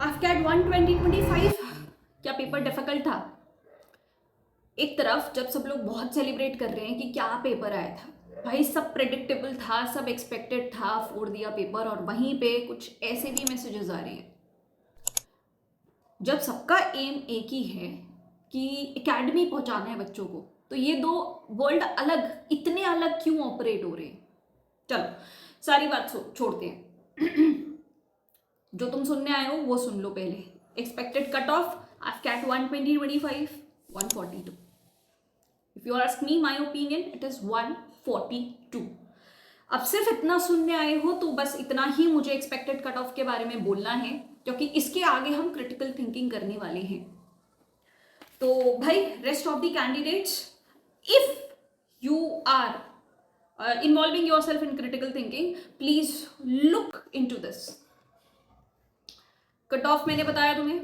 AFCAT 1 2025 क्या paper difficult था? एक तरफ जब सब लोग बहुत सेलिब्रेट कर रहे हैं कि क्या पेपर आया था, भाई सब प्रेडिक्टेबल था, सब एक्सपेक्टेड था, फोड़ दिया पेपर, और वहीं पे कुछ ऐसे भी मैसेजेस आ रहे हैं जब सबका एम एक ही है कि एकेडमी पहुंचाना है बच्चों को, तो ये दो वर्ल्ड अलग, इतने अलग क्यों ऑपरेट हो रहे हैं? चलो सारी बात छोड़ते हैं। जो तुम सुनने आए हो वो सुन लो पहले। Expected cut off AFCAT 1 2025 142। If you ask me my opinion it is 142। अब सिर्फ इतना सुनने आए हो तो बस इतना ही मुझे एक्सपेक्टेड कट ऑफ के बारे में बोलना है, क्योंकि इसके आगे हम क्रिटिकल थिंकिंग करने वाले हैं। तो भाई rest of the candidates, if you are involving your self in critical thinking, please look into this. Cut off मैंने बताया तुम्हें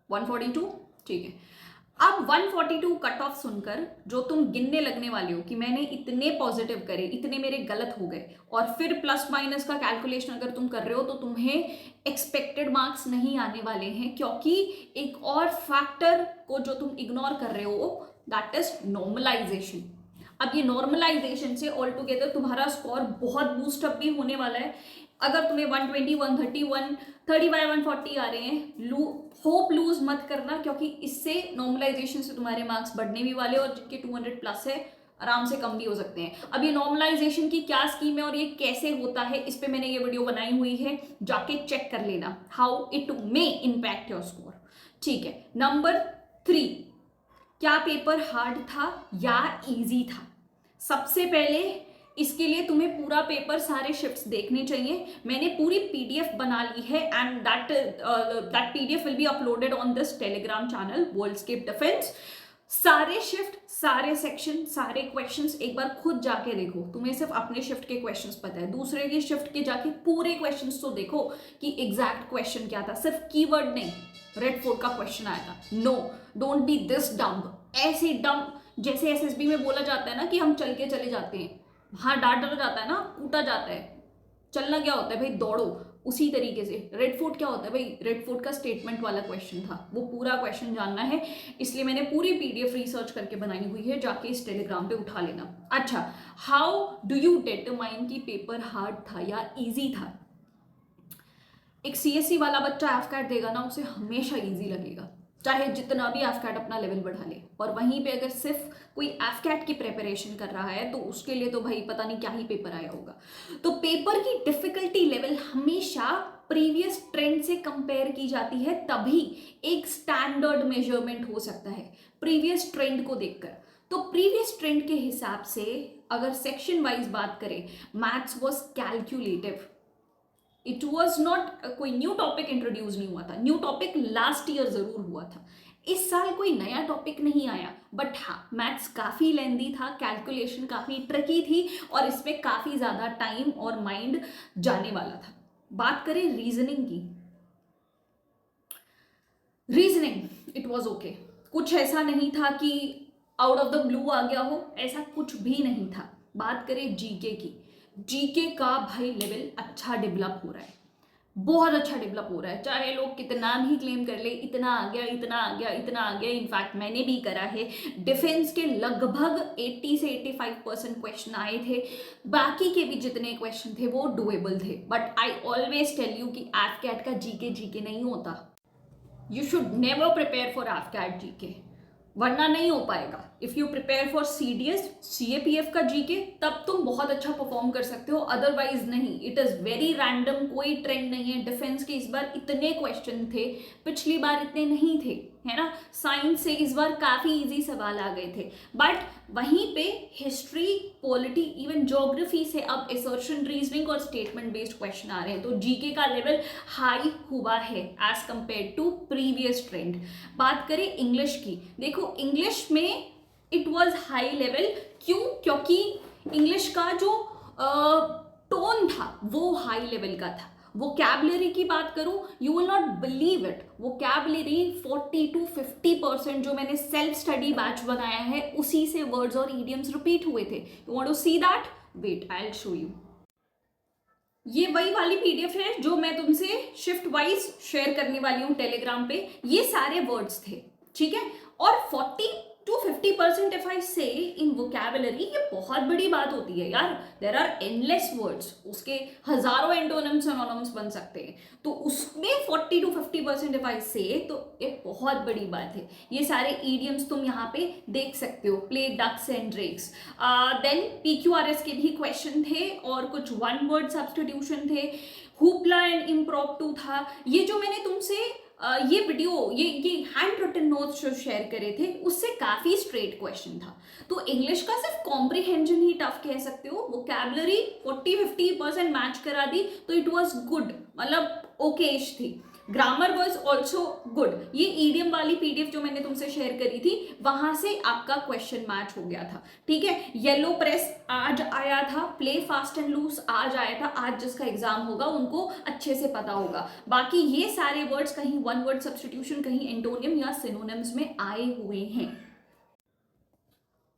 142, ठीक है। अब 142 कट ऑफ सुनकर जो तुम गिनने लगने वाले हो कि मैंने इतने पॉजिटिव करे, इतने मेरे गलत हो गए, और फिर प्लस माइनस का कैलकुलेशन अगर तुम कर रहे हो तो तुम्हें एक्सपेक्टेड मार्क्स नहीं आने वाले हैं, क्योंकि एक और फैक्टर को जो तुम इग्नोर कर रहे हो, दैट इज नॉर्मलाइजेशन। अब ये नॉर्मलाइजेशन से ऑल टुगेदर तुम्हारा स्कोर बहुत बूस्टअप भी होने वाला है। अगर तुम्हें 120, 130, 135, 140 आ रहे हैं, होप लूज मत करना, क्योंकि इससे नॉर्मलाइजेशन से तुम्हारे मार्क्स बढ़ने भी वाले, और जिनके 200 प्लस है आराम से कम भी हो सकते हैं। अब ये नॉर्मलाइजेशन की क्या स्कीम है और ये कैसे होता है, इस पे मैंने ये वीडियो बनाई हुई है, जाके चेक कर लेना, how it may impact your score. ठीक है। नंबर 3, क्या पेपर हार्ड था या इजी था? सबसे पहले इसके लिए तुम्हें पूरा पेपर, सारे शिफ्ट्स देखने चाहिए। मैंने पूरी पीडीएफ बना ली है, and that PDF will be uploaded on this Telegram channel Worldscape defence. सारे शिफ्ट, सारे सेक्शन, सारे क्वेश्चंस एक बार खुद जाके देखो। तुम्हें सिर्फ अपने शिफ्ट के क्वेश्चंस पता है, दूसरे के शिफ्ट के जाके पूरे क्वेश्चंस तो देखो कि एग्जैक्ट क्वेश्चन क्या था। सिर्फ कीवर्ड नहीं, रेड फोर्ट का क्वेश्चन आया था। No, don't be this dumb, ऐसे डम्ब जैसे एसएसबी में बोला जाता है ना कि हम चल के चले जाते हैं, हाँ डांट डाला जाता है ना, कूटा जाता है। चलना क्या होता है भाई? दौड़ो। उसी तरीके से रेड फोर्ट क्या होता है भाई? रेड फोर्ट का स्टेटमेंट वाला क्वेश्चन था, वो पूरा क्वेश्चन जानना है, इसलिए मैंने पूरी पीडीएफ रिसर्च करके बनाई हुई है, जाके इस टेलीग्राम पे उठा लेना। अच्छा, हाउ डू यू डिटरमाइन कि पेपर हार्ड था या इजी था? एक सीएससी वाला बच्चा AFCAT देगा ना, उसे हमेशा इजी लगेगा, चाहे जितना भी AFCAT अपना लेवल बढ़ा ले। और वहीं पे अगर सिर्फ कोई AFCAT की प्रिपरेशन कर रहा है तो उसके लिए तो भाई पता नहीं क्या ही पेपर आया होगा। तो पेपर की डिफिकल्टी लेवल हमेशा प्रीवियस ट्रेंड से कंपेयर की जाती है, तभी एक स्टैंडर्ड मेजरमेंट हो सकता है प्रीवियस ट्रेंड को देखकर। तो प्रीवियस ट्रेंड के हिसाब से अगर सेक्शन वाइज बात करें, maths was calculative, it was not, कोई न्यू टॉपिक इंट्रोड्यूस नहीं हुआ था। न्यू टॉपिक लास्ट ईयर जरूर हुआ था, इस साल कोई नया टॉपिक नहीं आया, बट हाँ मैथ्स काफ़ी लेंदी था, कैलकुलेशन काफ़ी ट्रिकी थी, और इसमें काफ़ी ज़्यादा टाइम और माइंड जाने वाला था। बात करें रीजनिंग की, रीजनिंग इट वॉज ओके, कुछ ऐसा नहीं था कि आउट ऑफ द ब्लू आ गया हो, ऐसा कुछ भी नहीं था। बात करें जीके की, जीके का भाई लेवल अच्छा डेवलप हो रहा है, बहुत अच्छा डेवलप हो रहा है। चाहे लोग कितना भी क्लेम कर ले, इतना आ गया, इतना आ गया, इतना आ गया, इनफैक्ट मैंने भी करा है। डिफेंस के लगभग 80 से 85% क्वेश्चन आए थे, बाकी के भी जितने क्वेश्चन थे वो डुएबल थे। But I always tell you कि AFCAT का जीके नहीं होता। You should never prepare for AFCAT GK, वरना नहीं हो पाएगा। If you prepare for CDS CAPF का जीके, तब तुम बहुत अच्छा परफॉर्म कर सकते हो, अदरवाइज नहीं। इट इज वेरी रैंडम, कोई ट्रेंड नहीं है। डिफेंस के इस बार इतने क्वेश्चन थे, पिछली बार इतने नहीं थे, है ना। साइंस से इस बार काफी इजी सवाल आ गए थे, बट वहीं पे हिस्ट्री, पॉलिटी, इवन ज्योग्राफी से अब असर्शन, रीजनिंग और स्टेटमेंट बेस्ड क्वेश्चन आ रहे हैं। तो जीके का लेवल हाई हुआ है as compare to previous trend. बात करें इंग्लिश की, देखो इंग्लिश में इट वॉज हाई लेवल, क्यों? क्योंकि इंग्लिश का जो टोन था वो हाई लेवल का था। वोकैबुलरी की बात करूं, you will not believe it, vocabulary 40 to 50% जो मैंने सेल्फ स्टडी बैच बनाया है उसी से वर्ड्स और इडियम्स रिपीट हुए थे। You want to see that? Wait, I will show you. ये वही वाली पीडीएफ है जो मैं तुमसे शिफ्ट वाइज शेयर करने वाली हूँ टेलीग्राम पे। ये सारे वर्ड्स थे, ठीक है। और 40 to 50% इफ आई से इन वोकैबुलरी, ये बहुत बड़ी बात होती है यार। देर आर एंडलेस वर्ड्स, उसके हजारों एंटोनिम्स सिनोनिम्स बन सकते हैं, तो उसमें 40 to 50% इफ आई से, तो ये बहुत बड़ी बात है। ये सारे ईडियम्स तुम यहाँ पे देख सकते हो, play ducks and drakes. Then PQRS के भी क्वेश्चन थे और कुछ वन वर्ड सब्स्टिट्यूशन थे, हुपला एंड इम्प्रॉम्प्टू था। ये जो मैंने तुमसे ये वीडियो, ये हैंड रिटन नोट्स जो शेयर करे थे, उससे काफी स्ट्रेट क्वेश्चन था। तो इंग्लिश का सिर्फ कॉम्प्रिहेंजन ही टफ कह सकते हो, वोकैबुलरी 40-50% मैच करा दी तो इट वाज गुड, मतलब ओकेश थी। Grammar was also good. ये ईडियम वाली पीडीएफ जो मैंने तुमसे शेयर करी थी, वहां से आपका क्वेश्चन मैच हो गया था, ठीक है। येलो प्रेस आज आया था, प्ले फास्ट एंड लूज आज आया था। आज जिसका एग्जाम होगा उनको अच्छे से पता होगा। बाकी ये सारे वर्ड्स कहीं वन वर्ड सब्स्टिट्यूशन, कहीं एंटोनियम या सिनोनिम्स में आए हुए हैं।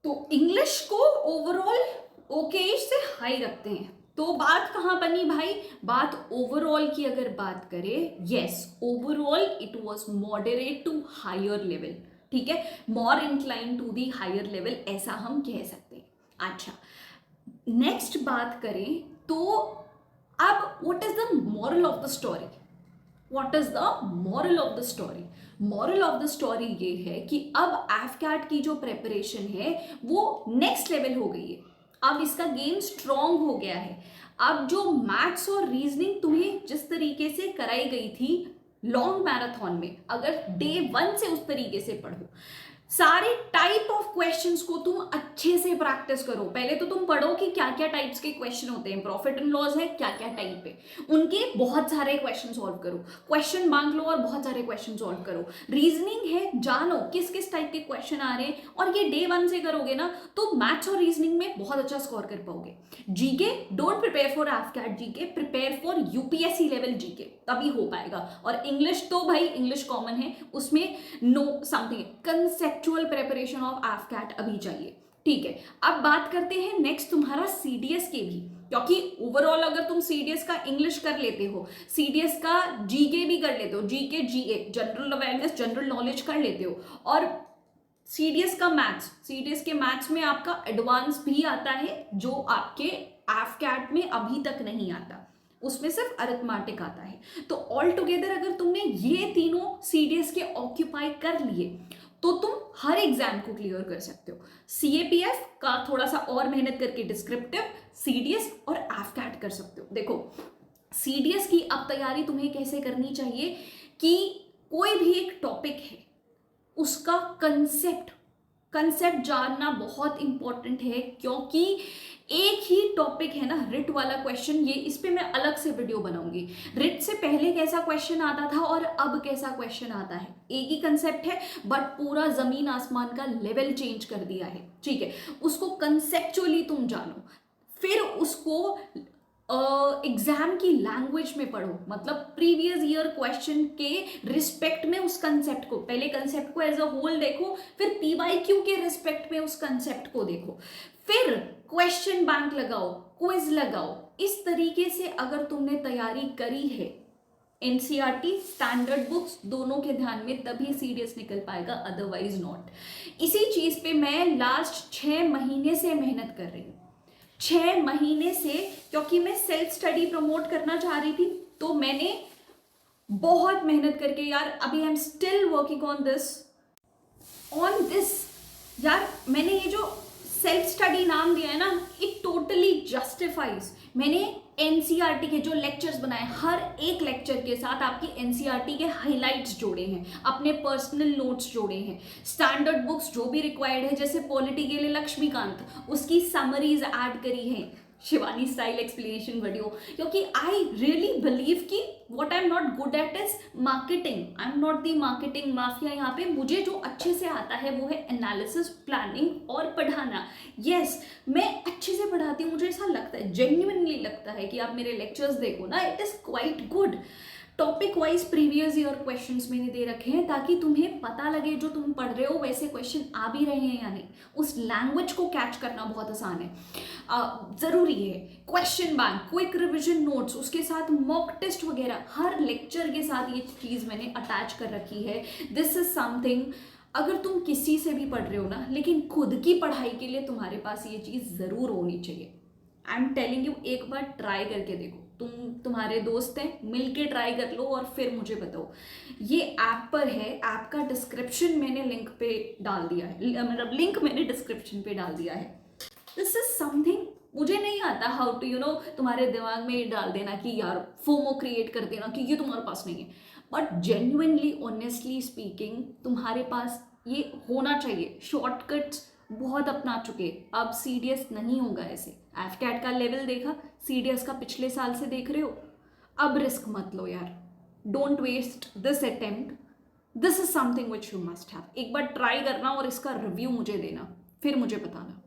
तो इंग्लिश को ओवरऑल ओके से हाई रखते हैं। तो बात कहाँ बनी भाई, बात ओवरऑल की अगर बात करें, yes overall it was moderate to higher level, ठीक है, more incline to the higher level, ऐसा हम कह सकते हैं। अच्छा, नेक्स्ट बात करें तो अब what is the moral of the story, what is the moral of the story. Moral of the story ये है कि अब एफकैट की जो प्रेपरेशन है वो नेक्स्ट लेवल हो गई है। अब इसका गेम स्ट्रॉन्ग हो गया है। अब जो मैथ्स और रीजनिंग तुम्हें जिस तरीके से कराई गई थी लॉन्ग मैराथन में, अगर डे 1 से उस तरीके से पढ़ो, सारे टाइप ऑफ क्वेश्चंस को तुम अच्छे से प्रैक्टिस करो। पहले तो तुम पढ़ो कि क्या क्या टाइप्स के क्वेश्चन होते हैं, प्रॉफिट एंड लॉस है, क्या क्या टाइप है, उनके बहुत सारे क्वेश्चन सॉल्व करो, क्वेश्चन मांग लो और बहुत सारे क्वेश्चन सॉल्व करो। रीजनिंग है, जानो किस किस टाइप के क्वेश्चन आ रहे हैं, और ये डे 1 से करोगे ना तो मैथ्स और रीजनिंग में बहुत अच्छा स्कोर कर पाओगे। GK, don't prepare for AFCAT GK, prepare for UPSC level GK, तभी हो पाएगा। और इंग्लिश तो भाई इंग्लिश कॉमन है, उसमें know something conceptual preparation of AFCAT अभी चाहिए, ठीक है। अब बात करते हैं नेक्स्ट तुम्हारा सीडीएस के भी, क्योंकि ओवरऑल अगर तुम सीडीएस का इंग्लिश कर लेते हो, सीडीएस का जीके भी कर लेते हो, जीके जीए जनरल अवेयरनेस जनरल नॉलेज कर लेते हो, और सीडीएस का मैथ्स, सीडीएस के मैथ्स में आपका एडवांस भी आता है जो आपके एफकैट में अभी तक नहीं आता, उसमें सिर्फ अरिथमेटिक आता है। तो ऑल टुगेदर अगर तुमने ये तीनों सीडीएस के ऑक्यूपाई कर लिए तो तुम हर एग्जाम को क्लियर कर सकते हो। सीएपीएफ का थोड़ा सा और मेहनत करके डिस्क्रिप्टिव, सीडीएस और एफकैट कर सकते हो। देखो सीडीएस की अब तैयारी तुम्हें कैसे करनी चाहिए कि कोई भी एक टॉपिक है उसका कंसेप्ट जानना बहुत इंपॉर्टेंट है, क्योंकि एक ही टॉपिक है ना रिट वाला क्वेश्चन, ये इस पे मैं अलग से वीडियो बनाऊंगी। रिट से पहले कैसा क्वेश्चन आता था और अब कैसा क्वेश्चन आता है, एक ही कंसेप्ट है बट पूरा जमीन आसमान का लेवल चेंज कर दिया है, ठीक है। उसको कंसेप्चुअली तुम जानो, फिर उसको एग्जाम की लैंग्वेज में पढ़ो, मतलब प्रीवियस ईयर क्वेश्चन के रिस्पेक्ट में उस कंसेप्ट को, पहले कंसेप्ट को एज अ होल देखो, फिर पीवाईक्यू के रिस्पेक्ट में उस कंसेप्ट को देखो, फिर क्वेश्चन बैंक लगाओ, क्विज लगाओ। इस तरीके से अगर तुमने तैयारी करी है, एनसीईआरटी स्टैंडर्ड बुक्स दोनों के ध्यान में, तभी सीडीएस निकल पाएगा, अदरवाइज नॉट। इसी चीज पे मैं लास्ट 6 महीने से मेहनत कर रही हूँ, 6 महीने से, क्योंकि मैं सेल्फ स्टडी प्रमोट करना चाह रही थी, तो मैंने बहुत मेहनत करके यार, अभी I am still working on this यार। मैंने ये जो सेल्फ स्टडी नाम दिया है ना, इट टोटली जस्टिफाइज। मैंने एनसीईआरटी के जो लेक्चर्स बनाए, हर एक लेक्चर के साथ आपकी एनसीईआरटी के हाइलाइट्स जोड़े हैं, अपने पर्सनल नोट्स जोड़े हैं, स्टैंडर्ड बुक्स जो भी रिक्वायर्ड है, जैसे पॉलिटी के लिए लक्ष्मीकांत, उसकी समरीज ऐड करी है, शिवानी स्टाइल एक्सप्लेनेशन वीडियो, क्योंकि आई रियली बिलीव कि what I am not good at is marketing. I am not the marketing mafia यहाँ पे। मुझे जो अच्छे से आता है वो है एनालिसिस, प्लानिंग और पढ़ाना। यस, मैं अच्छे से पढ़ाती हूँ, मुझे ऐसा लगता है, जेन्युइनली लगता है कि आप मेरे लेक्चर्स देखो ना, it is quite good, topic wise previous year questions मैंने दे रखे हैं ताकि तुम्हें पता लगे जो तुम पढ़ रहे हो वैसे क्वेश्चन आ भी रहे हैं या नहीं। उस लैंग्वेज को कैच करना बहुत आसान है, ज़रूरी है। Question bank, quick revision notes, उसके साथ मॉक टेस्ट वगैरह, हर लेक्चर के साथ ये चीज़ मैंने अटैच कर रखी है। दिस इज समथिंग, अगर तुम किसी से भी पढ़ रहे हो ना, लेकिन खुद की पढ़ाई के लिए तुम्हारे पास ये चीज़ ज़रूर होनी चाहिए। आई एम टेलिंग यू, एक बार ट्राई करके देखो। तुम्हारे दोस्त हैं, मिलके ट्राई कर लो और फिर मुझे बताओ। ये ऐप पर है, ऐप का डिस्क्रिप्शन मैंने लिंक पे डाल दिया है, मतलब लिंक मैंने डिस्क्रिप्शन पे डाल दिया है। दिस इज समथिंग, मुझे नहीं आता हाउ टू तुम्हारे दिमाग में ये डाल देना कि यार फोमो क्रिएट कर देना कि ये तुम्हारे पास नहीं है, बट जेन्युइनली ऑनेस्टली स्पीकिंग तुम्हारे पास ये होना चाहिए। शॉर्टकट्स बहुत अपना चुके, अब सीडीएस नहीं होगा ऐसे। एफकैट का लेवल देखा, सीडीएस का पिछले साल से देख रहे हो, अब रिस्क मत लो यार। Don't waste this attempt, this is something which you must have. एक बार ट्राई करना और इसका रिव्यू मुझे देना, फिर मुझे बताना।